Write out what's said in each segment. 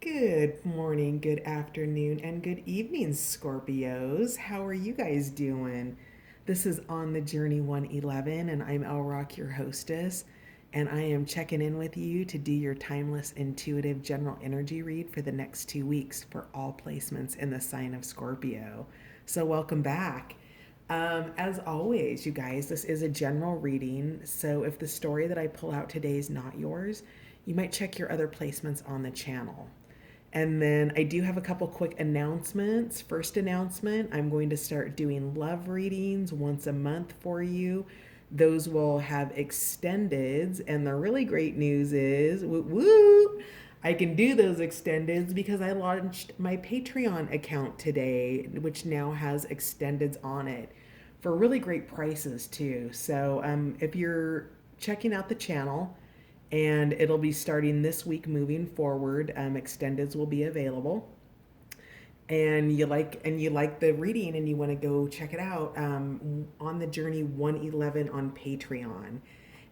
Good morning, good afternoon, and good evening, Scorpios. How are you guys doing? This is On the Journey 111, and I'm El Rock, your hostess, and I am checking in with you to do your timeless, intuitive general energy read for the next 2 weeks for all placements in the sign of Scorpio. So, welcome back. As always, you guys, this is a general reading. So, if the story that I pull out today is not yours, you might check your other placements on the channel. And then I do have a couple quick announcements. First announcement, I'm going to start doing love readings once a month for you. Those will have extendeds, and the really great news is, woo woo, I can do those extendeds because I launched my Patreon account today, which now has extendeds on it for really great prices too. So if you're checking out the channel, and it'll be starting this week moving forward. Extendeds will be available, and you like the reading and you want to go check it out, on the Journey 111 on Patreon.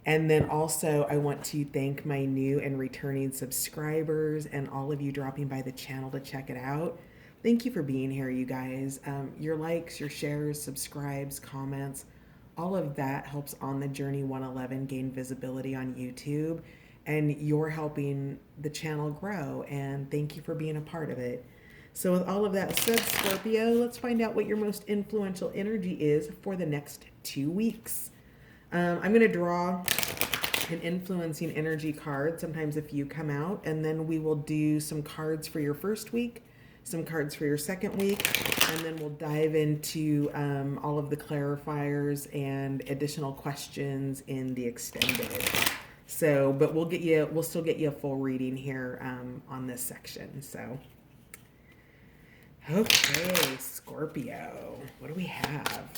And then also, I want to thank my new and returning subscribers and all of you dropping by the channel to check it out. Thank you for being here, you guys. Your likes, your shares, subscribes, comments, all of that helps On the Journey 111 gain visibility on YouTube. And you're helping the channel grow. And thank you for being a part of it. So, with all of that said, Scorpio, let's find out what your most influential energy is for the next 2 weeks. I'm going to draw an influencing energy card sometimes if you come out, and then we will do some cards for your first week, some cards for your second week, and then we'll dive into all of the clarifiers and additional questions in the extended. So, but we'll still get you a full reading here on this section. So, okay, Scorpio, what do we have?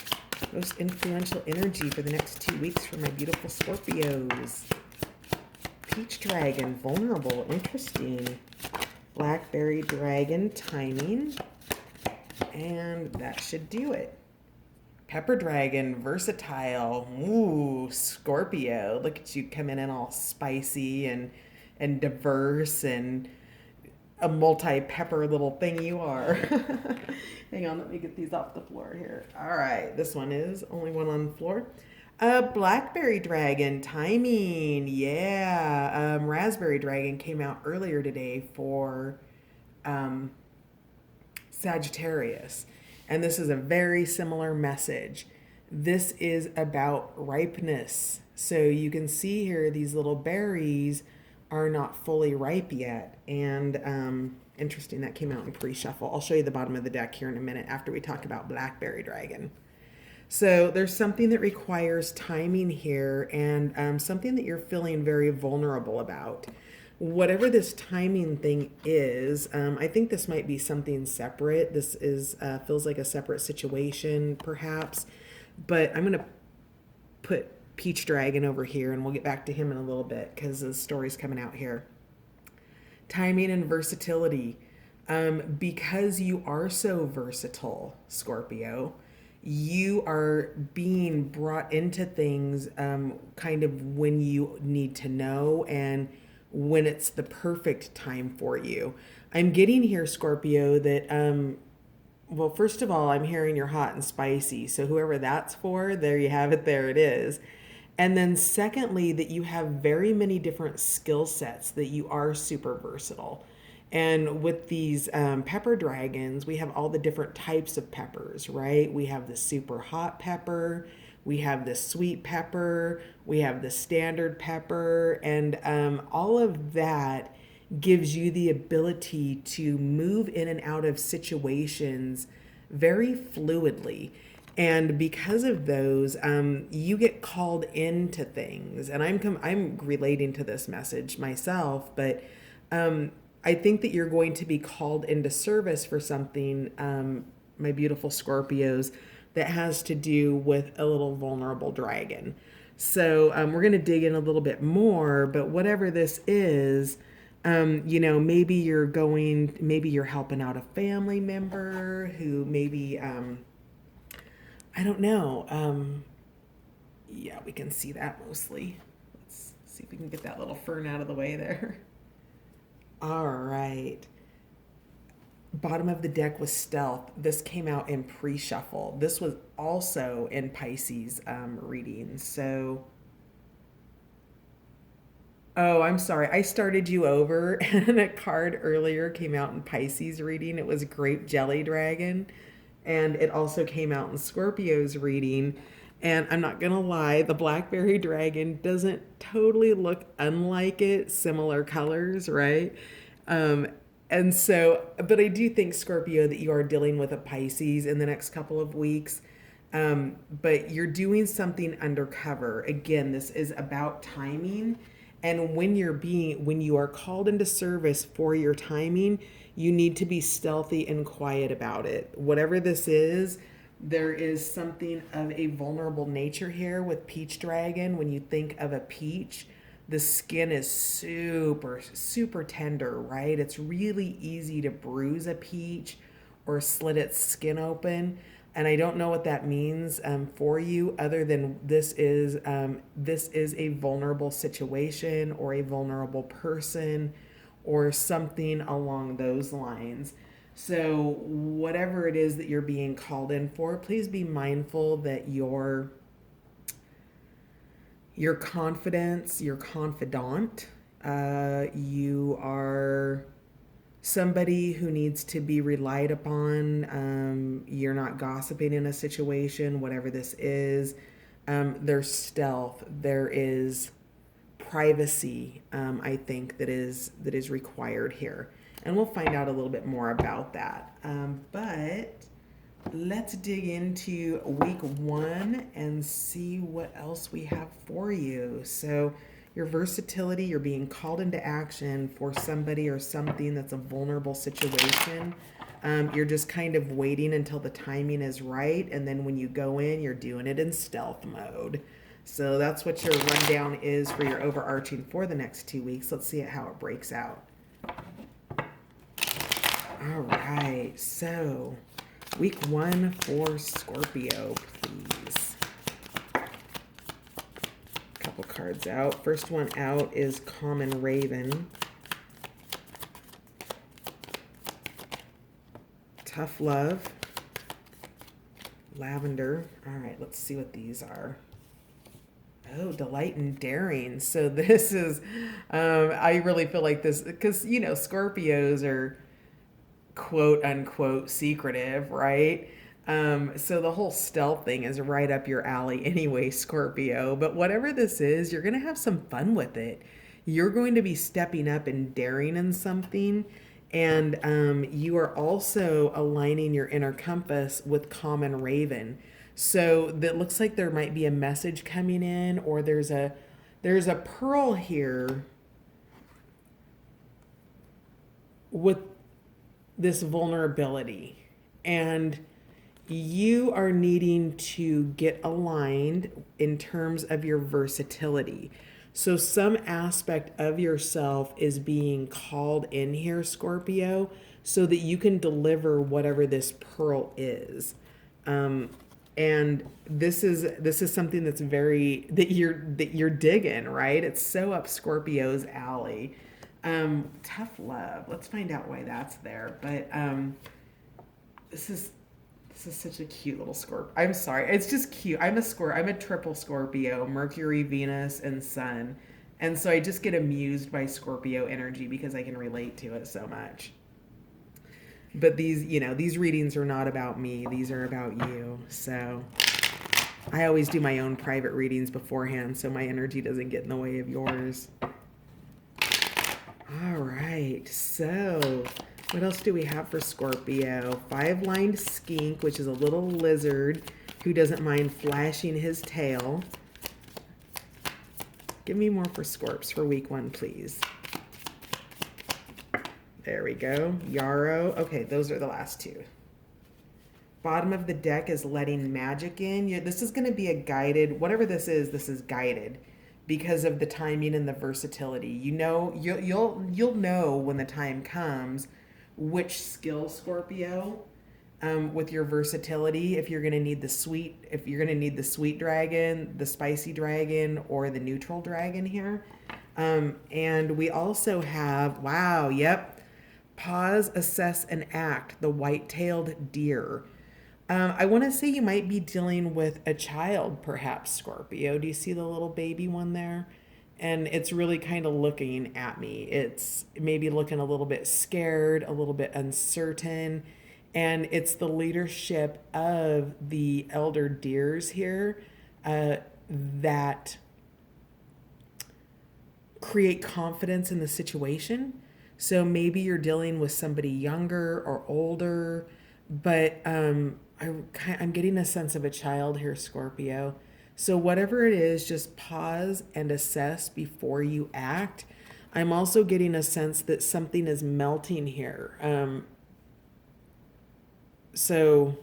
Most influential energy for the next 2 weeks for my beautiful Scorpios. Peach Dragon, Vulnerable, interesting. Blackberry Dragon, Timing, and that should do it. Pepper Dragon, Versatile, ooh, Scorpio, look at you coming in all spicy and diverse and a multi-pepper little thing you are. Hang on, let me get these off the floor here. All right, this one is only one on the floor. Blackberry Dragon, Timing, yeah. Raspberry Dragon came out earlier today for Sagittarius, and this is a very similar message. This is about ripeness. So you can see here these little berries are not fully ripe yet. And interesting, that came out in pre-shuffle. I'll show you the bottom of the deck here in a minute after we talk about Blackberry Dragon. So there's something that requires timing here, and something that you're feeling very vulnerable about. Whatever this timing thing is, I think this might be something separate. This is feels like a separate situation, perhaps. But I'm going to put Peach Dragon over here, and we'll get back to him in a little bit because the story's coming out here. Timing and versatility. Because you are so versatile, Scorpio, you are being brought into things kind of when you need to know and when it's the perfect time for you. I'm getting here, Scorpio, that well, first of all, I'm hearing you're hot and spicy. So whoever that's for, there you have it, there it is. And then secondly, that you have very many different skill sets, that you are super versatile. And with these pepper dragons, we have all the different types of peppers, right? We have the super hot pepper, we have the sweet pepper, we have the standard pepper, and all of that gives you the ability to move in and out of situations very fluidly. And because of those, you get called into things. And I'm relating to this message myself, but I think that you're going to be called into service for something, my beautiful Scorpios, that has to do with a little vulnerable dragon. So we're going to dig in a little bit more, but whatever this is, maybe you're helping out a family member who maybe, I don't know. Yeah, we can see that mostly. Let's see if we can get that little fern out of the way there. All right. Bottom of the deck was stealth. This came out in pre-shuffle. This was also in Pisces reading. So, oh, I'm sorry. I started you over, and a card earlier came out in Pisces reading. It was Grape Jelly Dragon, and it also came out in Scorpio's reading. And I'm not gonna lie, the Blackberry Dragon doesn't totally look unlike it. Similar colors, right? Um, and so, but I do think, Scorpio, that you are dealing with a Pisces in the next couple of weeks. But you're doing something undercover. Again, this is about timing. And when you are called into service for your timing, you need to be stealthy and quiet about it. Whatever this is, there is something of a vulnerable nature here with Peach Dragon. When you think of a peach, the skin is super, super tender, right? It's really easy to bruise a peach or slit its skin open. And I don't know what that means for you, other than this is a vulnerable situation or a vulnerable person or something along those lines. So whatever it is that you're being called in for, please be mindful that your confidence, your confidant, you are somebody who needs to be relied upon. You're not gossiping in a situation, whatever this is. There's stealth. There is privacy. I think that is required here, and we'll find out a little bit more about that. But let's dig into week 1 and see what else we have for you. So your versatility, you're being called into action for somebody or something that's a vulnerable situation. You're just kind of waiting until the timing is right. And then when you go in, you're doing it in stealth mode. So that's what your rundown is for your overarching for the next 2 weeks. Let's see how it breaks out. All right. So week 1 for Scorpio, please. Couple cards out. First one out is Common Raven. Tough Love. Lavender. All right, let's see what these are. Oh, Delight and Daring. So this is, I really feel like this, because, Scorpios are quote unquote secretive, right? So the whole stealth thing is right up your alley anyway, Scorpio. But whatever this is, you're going to have some fun with it. You're going to be stepping up and daring in something. And you are also aligning your inner compass with Common Raven. So that looks like there might be a message coming in, or there's a pearl here with this vulnerability. And you are needing to get aligned in terms of your versatility. So some aspect of yourself is being called in here, Scorpio, so that you can deliver whatever this pearl is. And this is something that's that you're digging, right? It's so up Scorpio's alley. Tough Love. Let's find out why that's there. But this is such a cute little Scorpio. I'm sorry. It's just cute. I'm a triple Scorpio, Mercury, Venus, and Sun. And so I just get amused by Scorpio energy because I can relate to it so much. But these readings are not about me. These are about you. So I always do my own private readings beforehand so my energy doesn't get in the way of yours. All right. So what else do we have for Scorpio? 5-lined skink, which is a little lizard who doesn't mind flashing his tail. Give me more for Scorps for week 1, please. There we go. Yarrow. Okay, those are the last 2. Bottom of the deck is Letting Magic In. This is going to be a guided, whatever this is guided because of the timing and the versatility. You'll know when the time comes which skill, Scorpio, with your versatility, if you're going to need the sweet dragon, the spicy dragon, or the neutral dragon here. And we also have, Pause, assess, and act, the white-tailed deer. I want to say you might be dealing with a child, perhaps, Scorpio. Do you see the little baby one there? And it's really kind of looking at me. It's maybe looking a little bit scared, a little bit uncertain. And it's the leadership of the elder deers here that create confidence in the situation. So maybe you're dealing with somebody younger or older, but I'm getting a sense of a child here, Scorpio. So whatever it is, just pause and assess before you act. I'm also getting a sense that something is melting here. So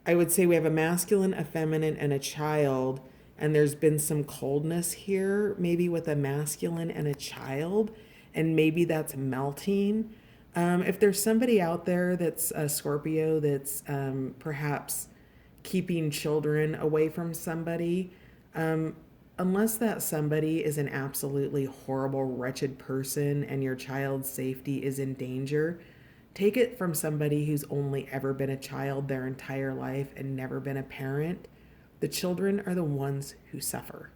I would say we have a masculine, a feminine, and a child, and there's been some coldness here, maybe with a masculine and a child, and maybe that's melting. If there's somebody out there that's a Scorpio that's perhaps keeping children away from somebody, unless that somebody is an absolutely horrible, wretched person and your child's safety is in danger, take it from somebody who's only ever been a child their entire life and never been a parent. The children are the ones who suffer.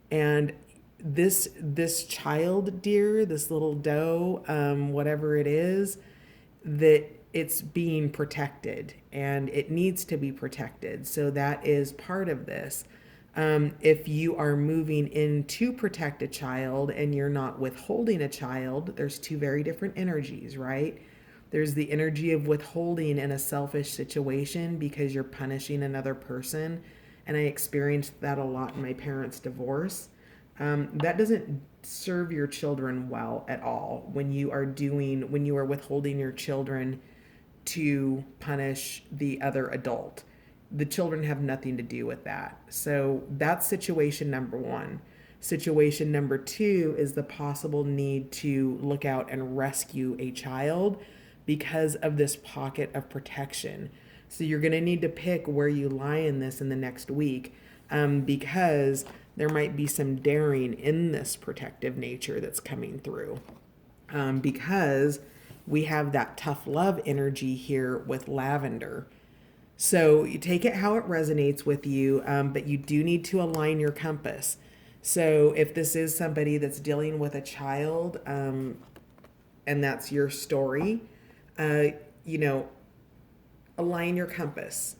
And this child deer, this little doe, whatever it is, that it's being protected and it needs to be protected. So that is part of this. If you are moving in to protect a child and you're not withholding a child, there's two very different energies, right? There's the energy of withholding in a selfish situation because you're punishing another person. And I experienced that a lot in my parents' divorce. That doesn't serve your children well at all when you are withholding your children to punish the other adult. The children have nothing to do with that. So that's situation number one. Situation number two is the possible need to look out and rescue a child because of this pocket of protection. So you're going to need to pick where you lie in this in the next week, because there might be some daring in this protective nature that's coming through, because we have that tough love energy here with lavender. So you take it how it resonates with you, but you do need to align your compass. So if this is somebody that's dealing with a child, and that's your story, you know, align your compass.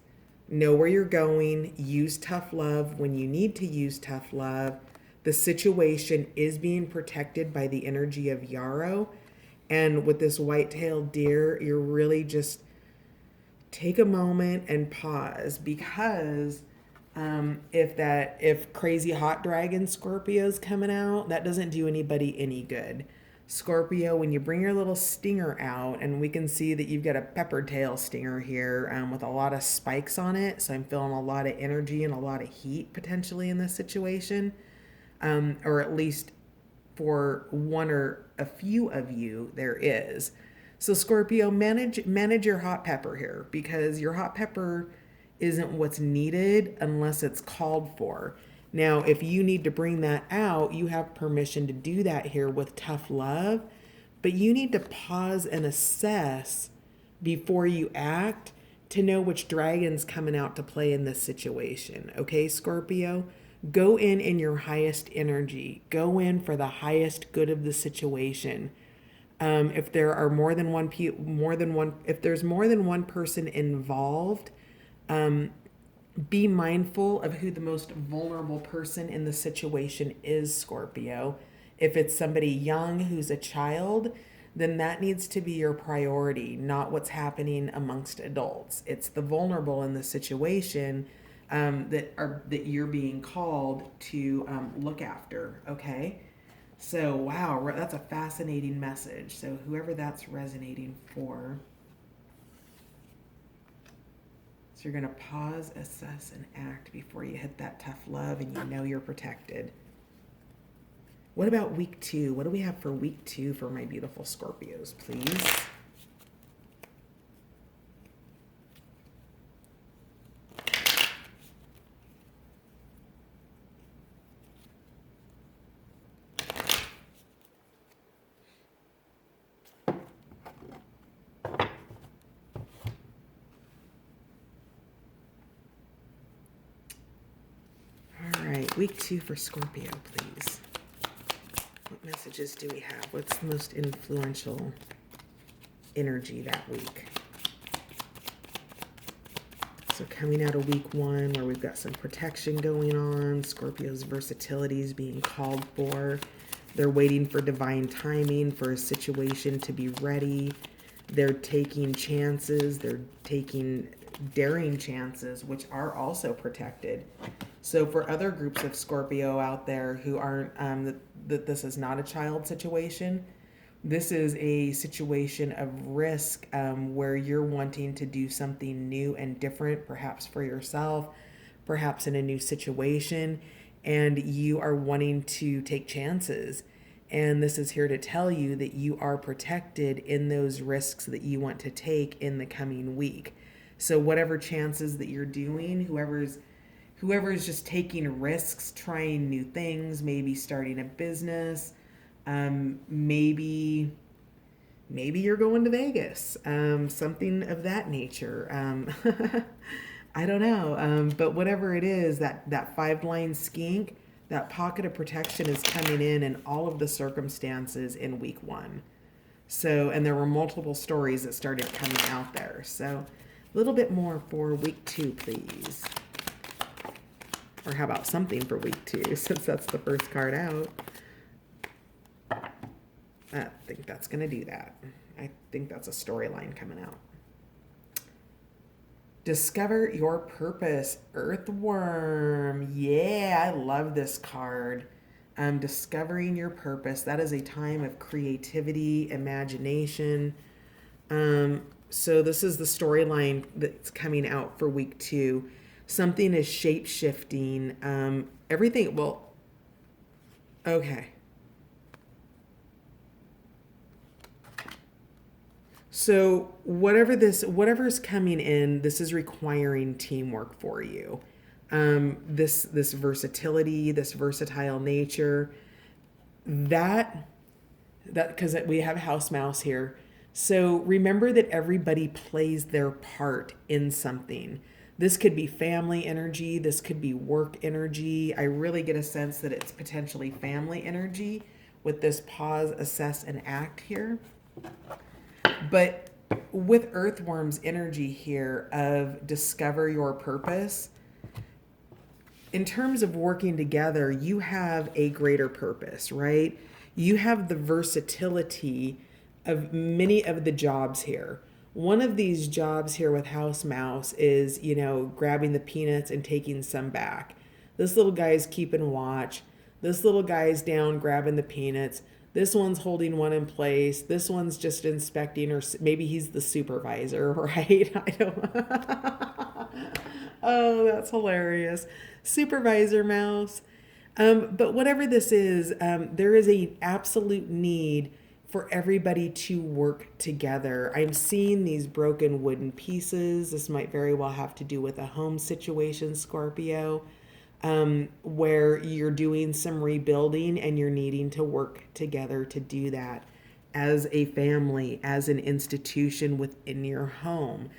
Know where you're going. Use tough love when you need to use tough love. The situation is being protected by the energy of Yarrow. And with this white-tailed deer, you're really just take a moment and pause, because if crazy hot dragon Scorpio's coming out, that doesn't do anybody any good. Scorpio, when you bring your little stinger out, and we can see that you've got a pepper tail stinger here, with a lot of spikes on it, so I'm feeling a lot of energy and a lot of heat potentially in this situation, or at least for one or a few of you there is. So Scorpio, manage your hot pepper here, because your hot pepper isn't what's needed unless it's called for. Now, if you need to bring that out, you have permission to do that here with tough love, but you need to pause and assess before you act to know which dragon's coming out to play in this situation. Okay, Scorpio? Go in your highest energy. Go in for the highest good of the situation. If there are if there's more than one person involved, be mindful of who the most vulnerable person in the situation is, Scorpio. If it's somebody young who's a child, then that needs to be your priority, not what's happening amongst adults. It's the vulnerable in the situation that you're being called to look after. Okay. So wow, that's a fascinating message. So whoever that's resonating for. So you're going to pause, assess, and act before you hit that tough love, and you know you're protected. What about week 2? What do we have for week 2 for my beautiful Scorpios, please? Week 2 for Scorpio, please. What messages do we have? What's the most influential energy that week? So coming out of week 1 where we've got some protection going on, Scorpio's versatility is being called for. They're waiting for divine timing for a situation to be ready. They're taking chances. They're taking daring chances, which are also protected. So for other groups of Scorpio out there who aren't, that this is not a child situation, this is a situation of risk where you're wanting to do something new and different, perhaps for yourself, perhaps in a new situation, and you are wanting to take chances. And this is here to tell you that you are protected in those risks that you want to take in the coming week. So whatever chances that you're doing, whoever is just taking risks, trying new things, maybe starting a business, maybe you're going to Vegas, something of that nature. I don't know, but whatever it is, that 5-line skink, that pocket of protection is coming in all of the circumstances in week 1. So, and there were multiple stories that started coming out there. So a little bit more for week 2, please. Or how about something for week 2, since that's the first card out. I think that's going to do that. I think that's a storyline coming out. Discover your purpose, Earthworm. Yeah, I love this card. Discovering your purpose. That is a time of creativity, imagination. So this is the storyline that's coming out for week 2. Something is shape-shifting. Everything, well, okay. So whatever's coming in, this is requiring teamwork for you. This versatility, this versatile nature, that because we have house mouse here. So remember that everybody plays their part in something. This could be family energy. This could be work energy. I really get a sense that it's potentially family energy with this pause, assess, and act here. But with Earthworm's energy here of discover your purpose, in terms of working together, you have a greater purpose, right? You have the versatility of many of the jobs here. One of these jobs here with House Mouse is, grabbing the peanuts and taking some back. This little guy's keeping watch. This little guy's down grabbing the peanuts. This one's holding one in place. This one's just inspecting, or maybe he's the supervisor, right? I don't. Oh, that's hilarious. Supervisor Mouse. But whatever this is, there is an absolute need for everybody to work together. I'm seeing these broken wooden pieces. This might very well have to do with a home situation, Scorpio, where you're doing some rebuilding and you're needing to work together to do that as a family, as an institution within your home.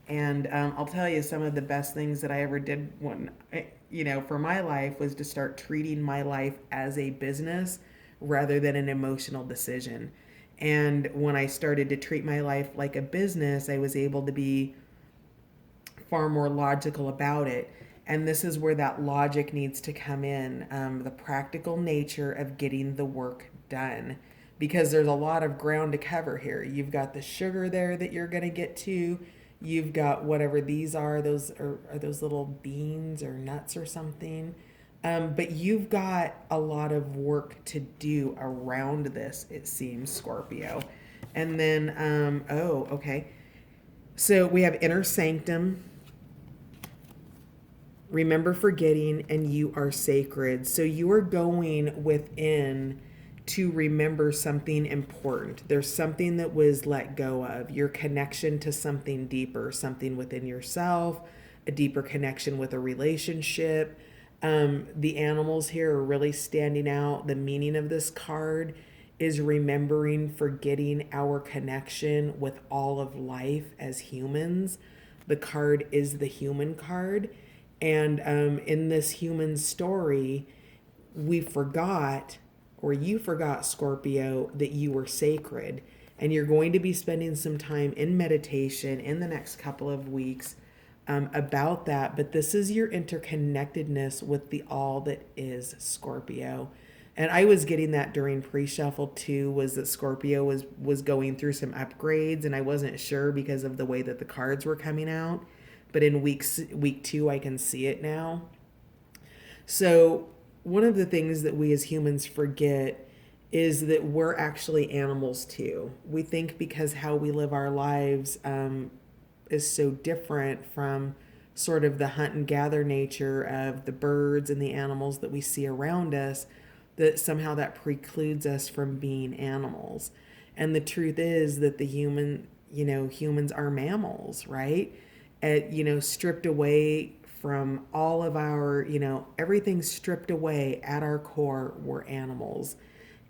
And I'll tell you, some of the best things that I ever did for my life was to start treating my life as a business rather than an emotional decision. And when I started to treat my life like a business, I was able to be far more logical about it. And this is where that logic needs to come in, the practical nature of getting the work done. Because there's a lot of ground to cover here. You've got the sugar there that you're going to get to. You've got whatever these are. Those are those little beans or nuts or something. But you've got a lot of work to do around this, it seems, Scorpio. And then, okay. So we have inner sanctum. Remember forgetting, and you are sacred. So you are going within to remember something important. There's something that was let go of. Your connection to something deeper, something within yourself, a deeper connection with a relationship. The animals here are really standing out. The meaning of this card is remembering, forgetting our connection with all of life as humans. The card is the human card. And in this human story, we forgot, or you forgot, Scorpio, that you were sacred. And you're going to be spending some time in meditation in the next couple of weeks about that. But this is your interconnectedness with the all that is Scorpio. And I was getting that during pre-shuffle too, was that Scorpio was going through some upgrades, and I wasn't sure because of the way that the cards were coming out. But in week 2, I can see it now. So one of the things that we as humans forget is that we're actually animals too. We think because how we live our lives is so different from sort of the hunt and gather nature of the birds and the animals that we see around us, that somehow that precludes us from being animals. And the truth is that humans are mammals, right? Stripped away from all of our, everything stripped away at our core, we're animals.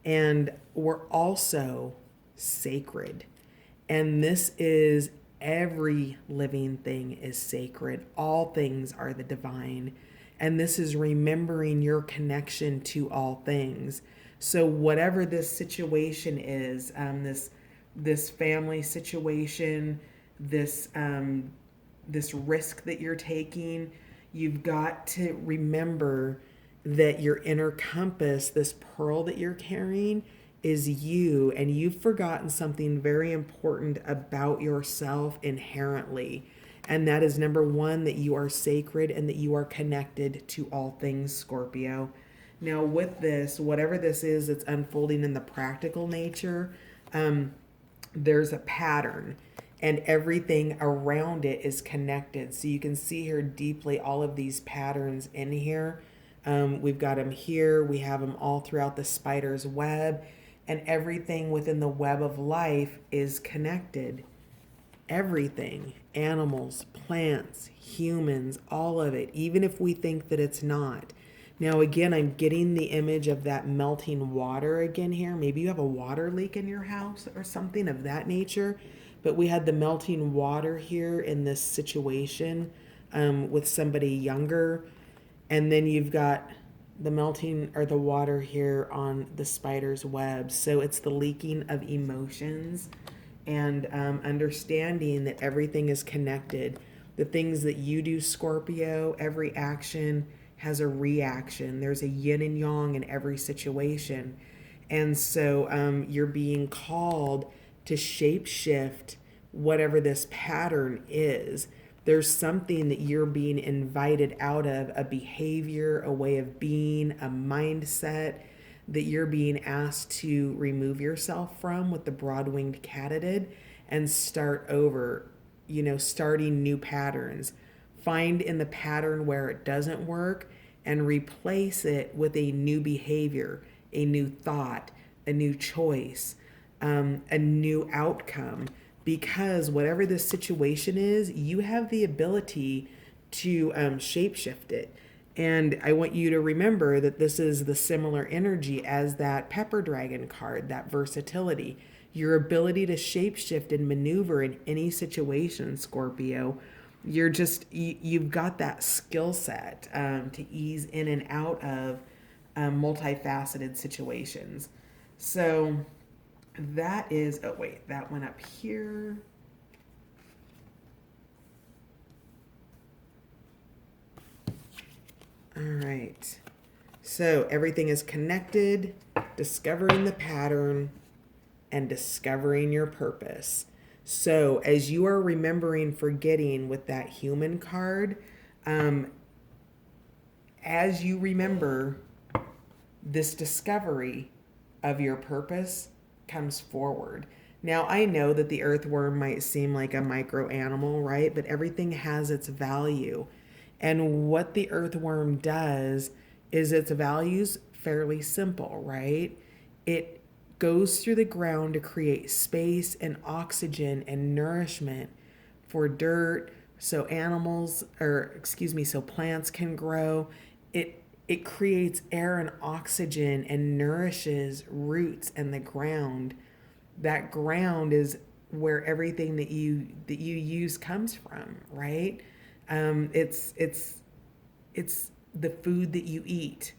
And we're also sacred. And this is every living thing is sacred. All things are the divine. And this is remembering your connection to all things. So whatever this situation is, this family situation, this risk that you're taking, you've got to remember that your inner compass, this pearl that you're carrying, is you, and you've forgotten something very important about yourself inherently. And that is, number one, that you are sacred and that you are connected to all things, Scorpio. Now, with this, whatever this is that's unfolding in the practical nature, there's a pattern, and everything around it is connected. So you can see here deeply all of these patterns in here. We've got them here. We have them all throughout the spider's web, and everything within the web of life is connected. Everything, animals, plants, humans, all of it, even if we think that it's not. Now, again, I'm getting the image of that melting water again here. Maybe you have a water leak in your house or something of that nature. But we had the melting water here in this situation with somebody younger. And then you've got the melting or the water here on the spider's web. So it's the leaking of emotions and understanding that everything is connected. The things that you do, Scorpio, every action has a reaction. There's a yin and yang in every situation. And so you're being called to shape shift whatever this pattern is. There's something that you're being invited out of, a behavior, a way of being, a mindset that you're being asked to remove yourself from with the broad-winged katydid and start over, starting new patterns. Find in the pattern where it doesn't work and replace it with a new behavior, a new thought, a new choice, a new outcome. Because whatever this situation is, you have the ability to shapeshift it. And I want you to remember that this is the similar energy as that pepper dragon card, that versatility. Your ability to shapeshift and maneuver in any situation, Scorpio. You've got that skill set to ease in and out of multifaceted situations. So that is, oh wait, that went up here. All right. So everything is connected, discovering the pattern, and discovering your purpose. So as you are remembering forgetting with that human card, as you remember, this discovery of your purpose comes forward. Now, I know that the earthworm might seem like a micro animal, right? But everything has its value. And what the earthworm does is its value's fairly simple, right? It goes through the ground to create space and oxygen and nourishment for dirt, so so plants can grow. It creates air and oxygen and nourishes roots and the ground. That ground is where everything that you use comes from, right? It's It's the food that you eat.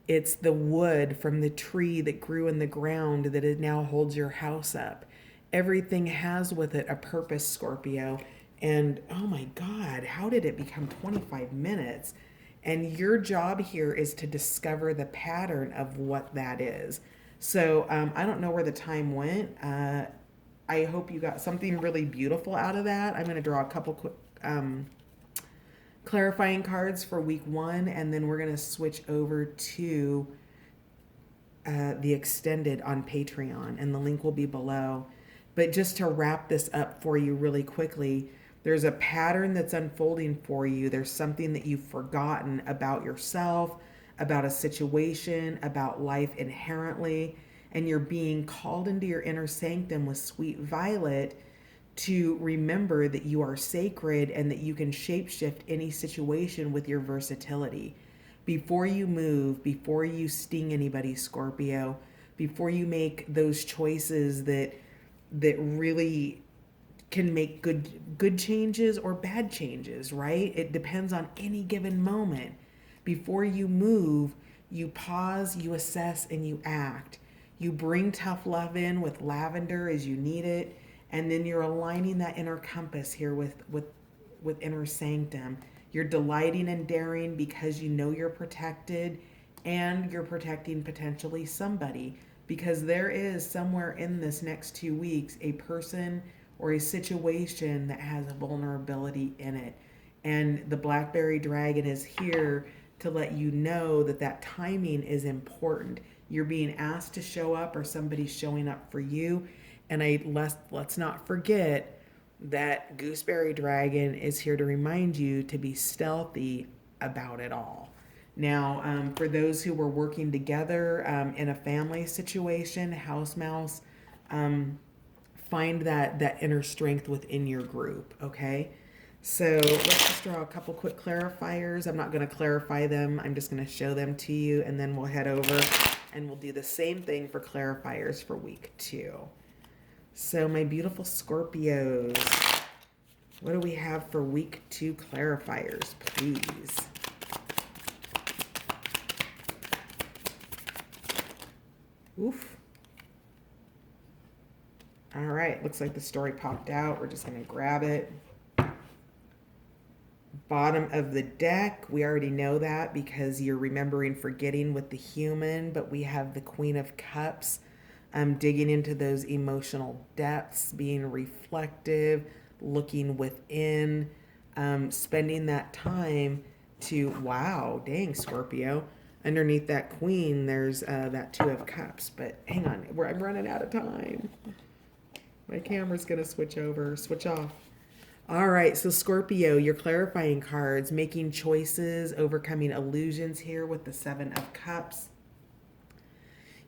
It's the wood from the tree that grew in the ground that it now holds your house up. Everything has with it a purpose, Scorpio. And oh my God, how did it become 25 minutes? And your job here is to discover the pattern of what that is. So I don't know where the time went. I hope you got something really beautiful out of that. I'm going to draw a couple quick clarifying cards for week 1, and then we're going to switch over to the extended on Patreon, and the link will be below. But just to wrap this up for you really quickly, there's a pattern that's unfolding for you. There's something that you've forgotten about yourself, about a situation, about life inherently, and you're being called into your inner sanctum with sweet violet to remember that you are sacred and that you can shapeshift any situation with your versatility. Before you move, before you sting anybody, Scorpio, before you make those choices that really can make good changes or bad changes, right? It depends on any given moment. Before you move, you pause, you assess, and you act. You bring tough love in with lavender as you need it, and then you're aligning that inner compass here with inner sanctum. You're delighting and daring because you know you're protected, and you're protecting potentially somebody, because there is somewhere in this next 2 weeks a person or a situation that has a vulnerability in it. And the blackberry dragon is here to let you know that that timing is important. You're being asked to show up, or somebody's showing up for you. And let's not forget that gooseberry dragon is here to remind you to be stealthy about it all. Now, for those who were working together in a family situation, house mouse, find that inner strength within your group, okay? So let's just draw a couple quick clarifiers. I'm not going to clarify them. I'm just going to show them to you, and then we'll head over and we'll do the same thing for clarifiers for week 2. So my beautiful Scorpios, what do we have for week 2 clarifiers, please? Oof. All right, looks like the story popped out. We're just going to grab it. Bottom of the deck, we already know that because you're remembering forgetting with the human, but we have the Queen of Cups, digging into those emotional depths, being reflective, looking within, spending that time to, wow, dang, Scorpio. Underneath that Queen, there's that Two of Cups, but hang on, I'm running out of time. My camera's going to switch off. All right, so Scorpio, your clarifying cards, making choices, overcoming illusions here with the Seven of Cups.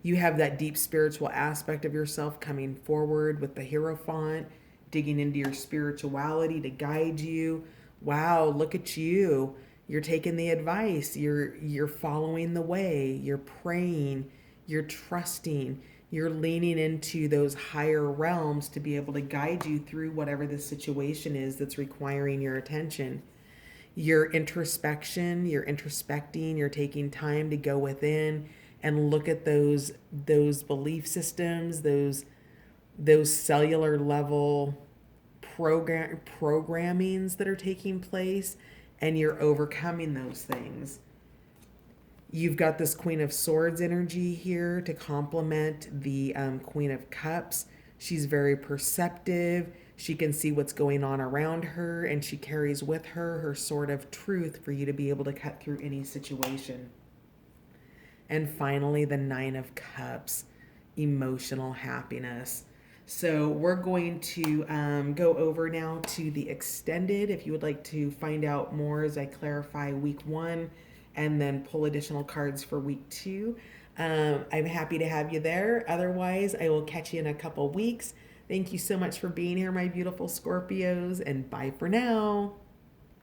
You have that deep spiritual aspect of yourself coming forward with the Hierophant, digging into your spirituality to guide you. Wow, look at you. You're taking the advice. You're following the way. You're praying. You're trusting. You're leaning into those higher realms to be able to guide you through whatever the situation is that's requiring your attention. Your introspection, you're introspecting, you're taking time to go within and look at those belief systems, those cellular level programmings that are taking place, and you're overcoming those things. You've got this Queen of Swords energy here to complement the Queen of Cups. She's very perceptive. She can see what's going on around her, and she carries with her her sword of truth for you to be able to cut through any situation. And finally, the Nine of Cups, emotional happiness. So we're going to go over now to the extended. If you would like to find out more as I clarify week 1, and then pull additional cards for week 2. I'm happy to have you there. Otherwise, I will catch you in a couple weeks. Thank you so much for being here, my beautiful Scorpios, and bye for now.